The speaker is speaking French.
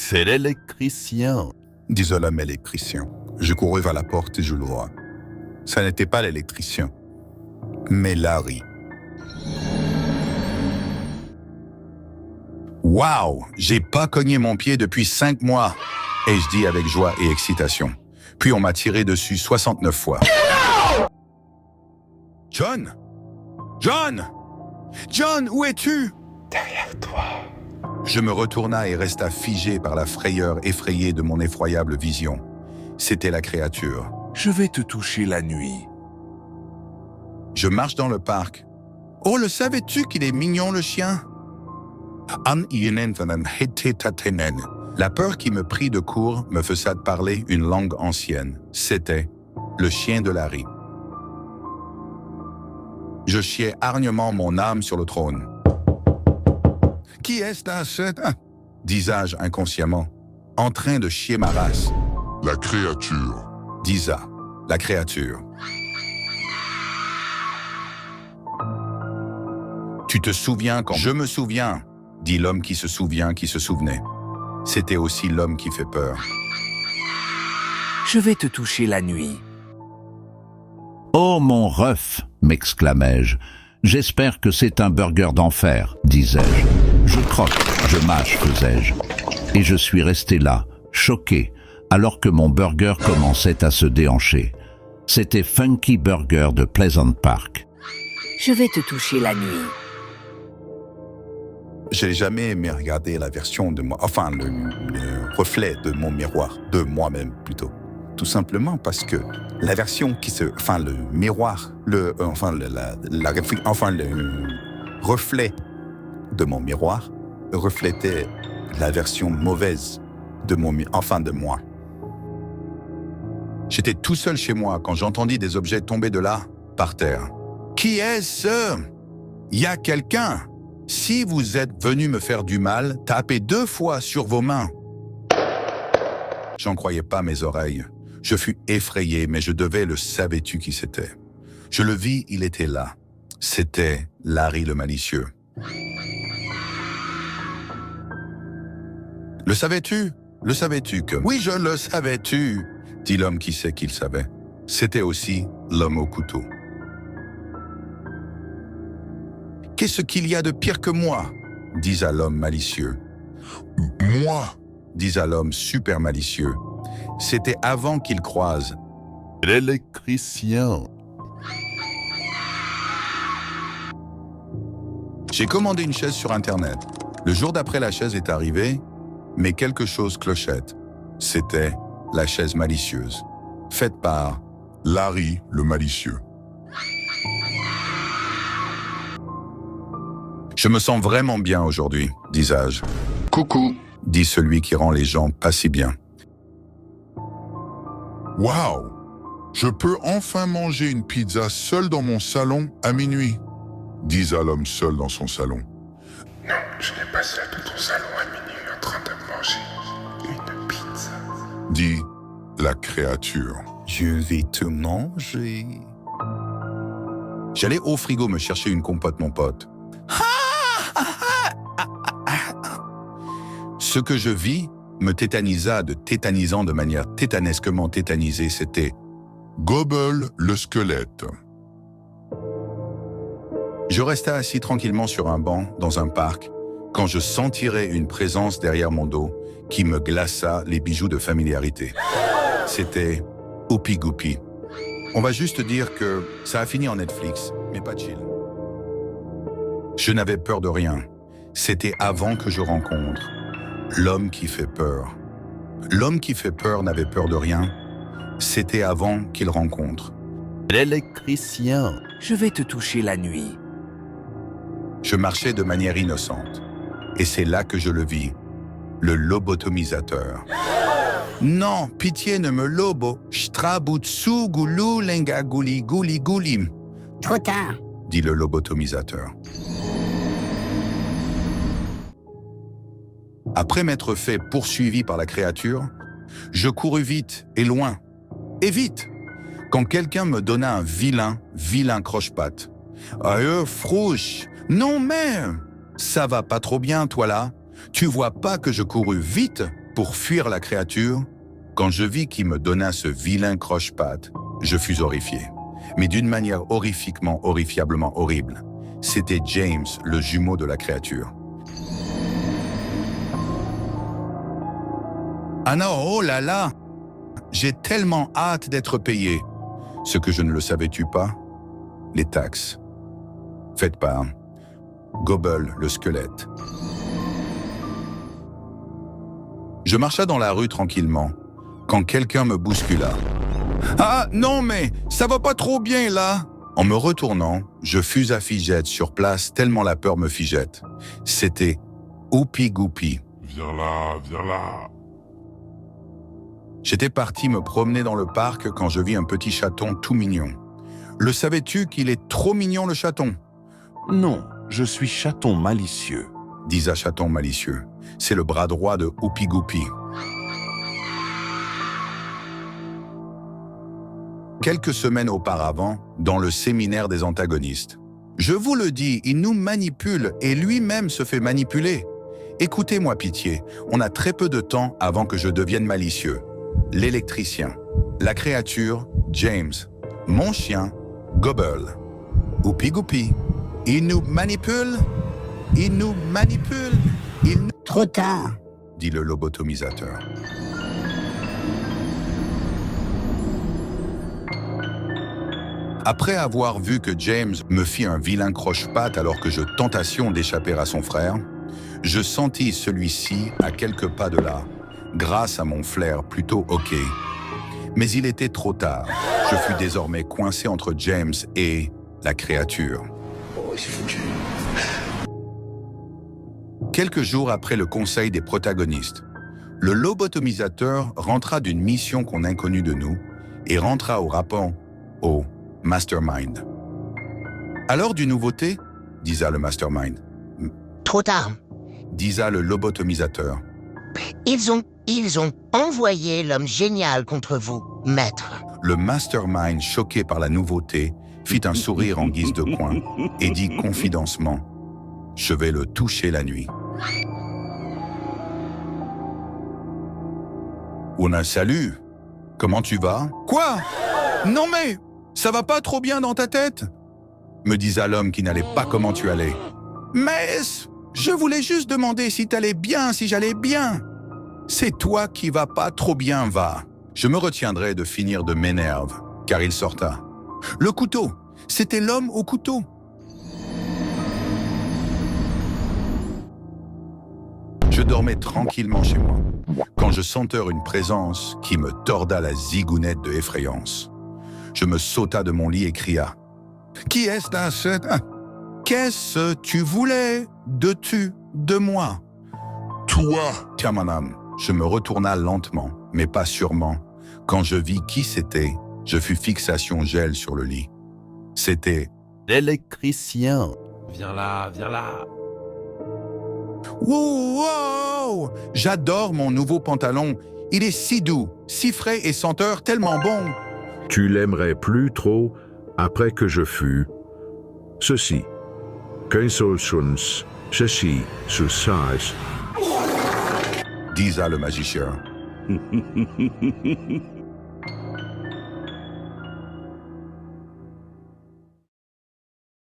C'est l'électricien, disait l'homme électricien. Je courus vers la porte et je l'ouvris. Ça n'était pas l'électricien, mais Larry. Waouh, j'ai pas cogné mon pied depuis 5 mois, ai-je dit avec joie et excitation. Puis on m'a tiré dessus 69 fois. John! John! John, où es-tu? Derrière toi. Je me retourna et resta figé par la frayeur effrayée de mon effroyable vision. C'était la créature. Je vais te toucher la nuit. Je marche dans le parc. Oh, le savais-tu qu'il est mignon, le chien? La peur qui me prit de court me faisait parler une langue ancienne. C'était le chien de Larry. Je chiai hargnement mon âme sur le trône. Qui est-ce là, disais-je inconsciemment, en train de chier ma race. La créature. Disa, la créature. Tu te souviens quand... Je me souviens, dit l'homme qui se souvient, qui se souvenait. C'était aussi l'homme qui fait peur. Je vais te toucher la nuit. Oh mon ref, m'exclamai-je. J'espère que c'est un burger d'enfer, disais-je. Je croque, je mâche, faisais-je. Et je suis resté là, choqué, alors que mon burger commençait à se déhancher. C'était Funky Burger de Pleasant Park. Je vais te toucher la nuit. J'ai jamais aimé regarder la version de moi, enfin le reflet de mon miroir, de moi-même plutôt. Tout simplement parce que la version qui se, enfin le miroir, le reflet de mon miroir reflétait la version mauvaise de de moi. J'étais tout seul chez moi quand j'entendis des objets tomber de là, par terre. Qui est-ce? Il y a quelqu'un. Si vous êtes venu me faire du mal, tapez 2 fois sur vos mains. J'en croyais pas mes oreilles. Je fus effrayé, mais je devais le savais-tu qui c'était. Je le vis, il était là. C'était Larry le malicieux. Le savais-tu? Le savais-tu que... Oui, je le savais-tu, dit l'homme qui sait qu'il savait. C'était aussi l'homme au couteau. Qu'est-ce qu'il y a de pire que moi? Disa l'homme malicieux. Moi? Disa l'homme super malicieux. C'était avant qu'il croise l'électricien. J'ai commandé une chaise sur Internet. Le jour d'après, la chaise est arrivée, mais quelque chose clochette. C'était la chaise malicieuse, faite par Larry le malicieux. Je me sens vraiment bien aujourd'hui, disais-je. Coucou. Dit celui qui rend les gens pas si bien. Waouh! Je peux enfin manger une pizza seul dans mon salon à minuit, disait l'homme seul dans son salon. Non, je n'ai pas seul dans ton salon à minuit en train de manger une pizza, dit la créature. Je vais te manger. J'allais au frigo me chercher une compote, mon pote. Ce que je vis me tétanisa tétanisant de manière tétanesquement tétanisée, c'était Gobble le squelette. Je restais assis tranquillement sur un banc dans un parc quand je sentirais une présence derrière mon dos qui me glaça les bijoux de familiarité. C'était Oupi Goupi. On va juste dire que ça a fini en Netflix, mais pas chill. Je n'avais peur de rien. C'était avant que je rencontre l'homme qui fait peur. L'homme qui fait peur n'avait peur de rien. C'était avant qu'il rencontre L'électricien. Je vais te toucher la nuit. Je marchais de manière innocente. Et c'est là que je le vis. Le lobotomisateur. Non, pitié ne me lobo. Strabutsu gulu lenga guli guli gulim. Trop tard. Dit le lobotomisateur. Après m'être fait poursuivi par la créature, je courus vite et loin. Et vite, quand quelqu'un me donna un vilain croche-patte. « Frouche, non mais, ça va pas trop bien toi là. Tu vois pas que je courus vite Pour fuir la créature, quand je vis qui me donna ce vilain croche-patte, je fus horrifié. Mais d'une manière horrifiablement horrible. C'était James, le jumeau de la créature. Ah non, oh là là! J'ai tellement hâte d'être payé. Ce que je ne le savais-tu pas? Les taxes. Faites par Gobble, le squelette. Je marcha dans la rue tranquillement, quand quelqu'un me bouscula. « Ah, non mais, ça va pas trop bien là !» En me retournant, je fus à figette sur place tellement la peur me figette. C'était Oupi Goupi. Viens là, viens là. J'étais parti me promener dans le parc quand je vis un petit chaton tout mignon. Le savais-tu qu'il est trop mignon le chaton? Non, je suis chaton malicieux. Disa chaton malicieux. C'est le bras droit de Oupi Goupi. Quelques semaines auparavant, dans le séminaire des antagonistes. Je vous le dis, il nous manipule et lui-même se fait manipuler. Écoutez-moi pitié, on a très peu de temps avant que je devienne malicieux. L'électricien, la créature, James, mon chien, Gobble, Oupi Goupi. Il nous manipule, il nous manipule, il nous... Trop tard. dit le lobotomisateur. Après avoir vu que James me fit un vilain croche-patte alors que je tentation d'échapper à son frère, je sentis celui-ci à quelques pas de là, grâce à mon flair plutôt hoquet. Mais il était trop tard. Je fus désormais coincé entre James et la créature. Quelques jours après le conseil des protagonistes, le lobotomisateur rentra d'une mission qu'on inconnut de nous et rentra au rapport au Mastermind. « Alors du nouveauté ?» disa le Mastermind. Trop tard. Disa le lobotomisateur. Ils ont envoyé l'homme génial contre vous, maître. Le Mastermind, choqué par la nouveauté, fit un sourire en guise de coin et dit confidemment « Je vais le toucher la nuit. » On a salut. Comment tu vas? Quoi? Non mais, ça va pas trop bien dans ta tête? Me disa l'homme qui n'allait pas comment tu allais. Mais je voulais juste demander si t'allais bien, si j'allais bien. C'est toi qui va pas trop bien, va. Je me retiendrai de finir de m'énerve, car il sorta. Le couteau, c'était l'homme au couteau. Je dormais tranquillement chez moi, quand je sentais une présence qui me torda la zigounette de effrayance. Je me sauta de mon lit et cria « Qui est-ce dans cette... Qu'est-ce que tu voulais de moi ?» Toi. Tiens, madame, je me retourna lentement, mais pas sûrement. Quand je vis qui c'était, je fus fixation gel sur le lit. C'était L'électricien. Viens là, viens là. Wow! J'adore mon nouveau pantalon. Il est si doux, si frais et senteur tellement bon. Tu l'aimerais plus trop après que je fus. Ceci. Ceci, Disa le magicien.